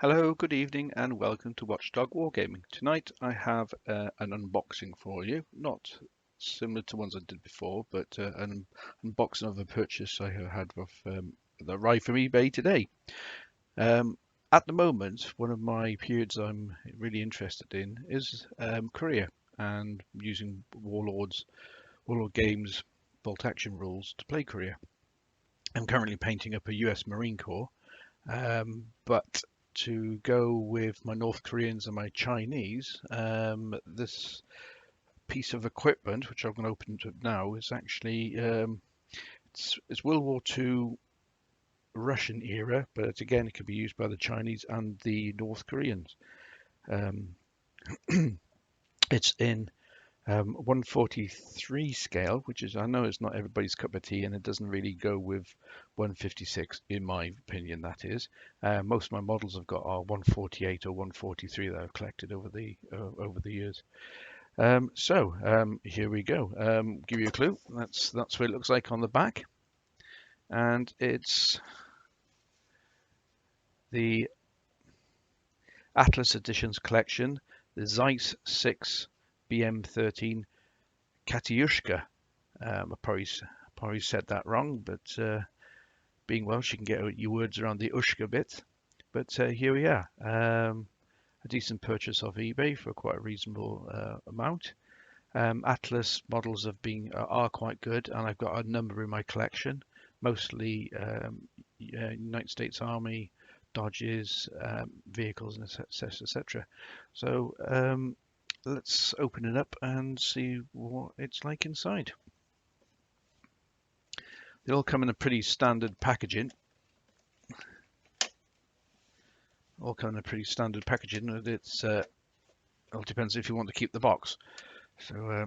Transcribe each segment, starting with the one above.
Hello, good evening, and welcome to Watchdog Wargaming. Tonight I have an unboxing for you, not similar to ones I did before, but an unboxing of a purchase I had that arrived from eBay today. Um, at the moment, one of my periods I'm really interested in is Korea and using Warlord Games Bolt Action rules to play Korea. I'm currently painting up a US Marine Corps, but to go with my North Koreans and my Chinese, this piece of equipment, which I'm going to open up now, is actually it's World War II Russian era, but again, it can be used by the Chinese and the North Koreans. Um, it's in 143 scale, which is, I know it's not everybody's cup of tea, and it doesn't really go with 156, in my opinion. That is, most of my models have got are 148 or 143 that I've collected over the years. Here we go. Give you a clue. That's what it looks like on the back, and it's the Atlas Editions collection, the Zeiss 6 BM13 Katyushka. I probably said that wrong, but being Welsh, you can get your words around the Ushka bit. But here we are. A decent purchase off eBay for quite a reasonable amount. Atlas models are quite good, and I've got a number in my collection, mostly United States Army, Dodges, vehicles, and etc. etc. So let's open it up and see what it's like inside. They all come in a pretty standard packaging. All come in a pretty standard packaging. It's well, depends if you want to keep the box. So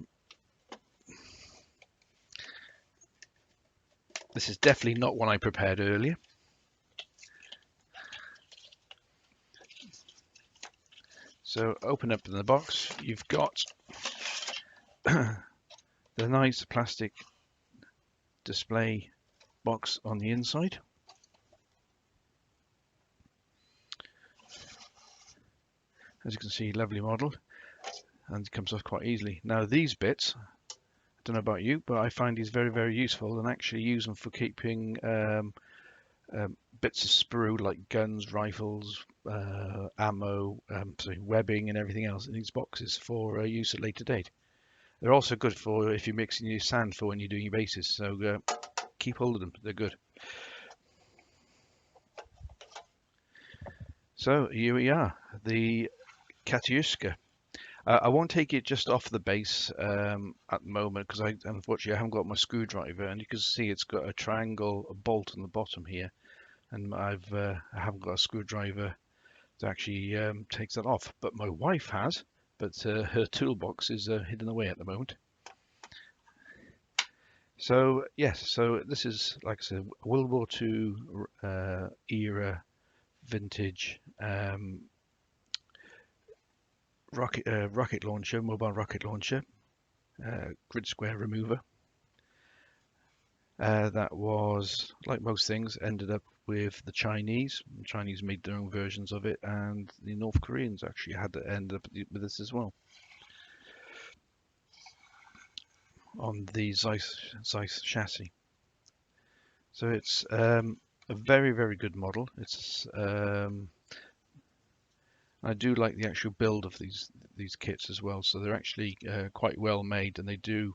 this is definitely not one I prepared earlier. So open up in the box. You've got the nice plastic display box on the inside. As you can see, lovely model, and it comes off quite easily. Now these bits, I don't know about you, but I find these very, very useful, and actually use them for keeping bits of sprue like guns, rifles, ammo, webbing, and everything else in these boxes for use at a later date. They're also good for if you're mixing your sand for when you're doing your bases. So keep hold of them; they're good. So here we are, the Katyushka. I won't take it just off the base at the moment because unfortunately I haven't got my screwdriver, and you can see it's got a triangle bolt on the bottom here, and I haven't got a screwdriver to actually take that off. But my wife has, but her toolbox is hidden away at the moment. So yes, so this is, like I said, World War II era vintage rocket launcher, mobile rocket launcher, grid square remover. That was, like most things, ended up with the Chinese. The Chinese made their own versions of it, and the North Koreans actually had to end up with this as well on the Zeiss chassis. So it's a very, very good model. It's I do like the actual build of these kits as well. So they're actually quite well made, and they do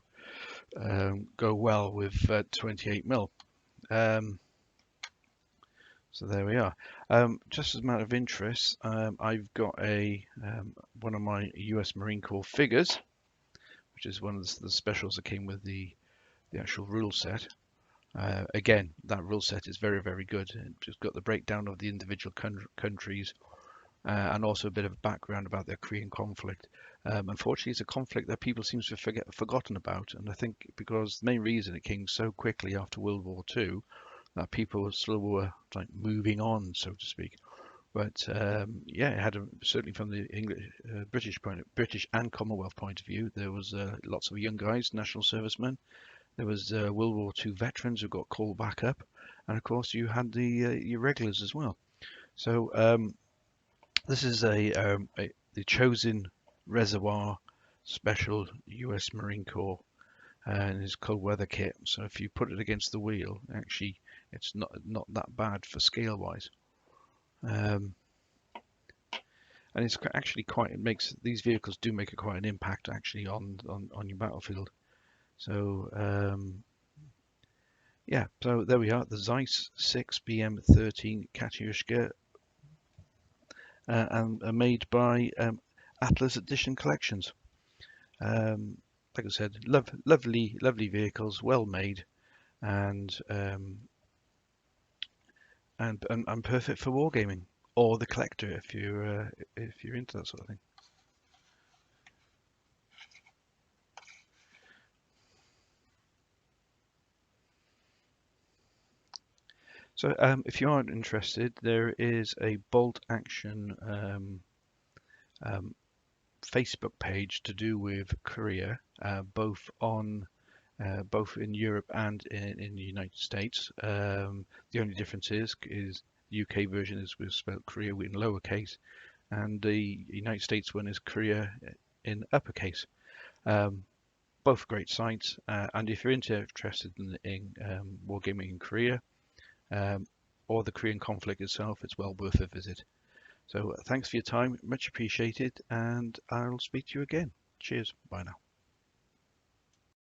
go well with 28mm. So there we are. Just as a matter of interest, I've got one of my US Marine Corps figures, which is one of the specials that came with the actual rule set. Again, that rule set is very, very good. It's got the breakdown of the individual countries and also a bit of background about their Korean conflict. Unfortunately, it's a conflict that people seem to have forgotten about, and I think because the main reason it came so quickly after World War II that people still were like moving on, so to speak. But yeah, it had certainly from the English, British and Commonwealth point of view, there was lots of young guys, national servicemen. There was World War II veterans who got called back up, and of course you had the your regulars as well. So This is the chosen reservoir special US Marine Corps, and it's cold weather kit. So if you put it against the wheel, actually, it's not that bad for scale wise. And it's actually quite, it makes, these vehicles do make quite an impact actually on your battlefield. So yeah, so there we are, the Zeiss 6 BM13 Katyushka, and are made by Atlas Edition Collections. Like I said, lovely vehicles, well made, and and perfect for wargaming or the collector if you're into that sort of thing. So if you aren't interested, there is a Bolt Action um, Facebook page to do with Korea, both in Europe and in the United States. The only difference is the UK version is with spelled Korea in lowercase, and the United States one is Korea in uppercase. Um, both great sites, and if you're interested in wargaming in Korea, um, or the Korean conflict itself, it's well worth a visit. So thanks for your time, much appreciated, and I'll speak to you again. Cheers, bye now.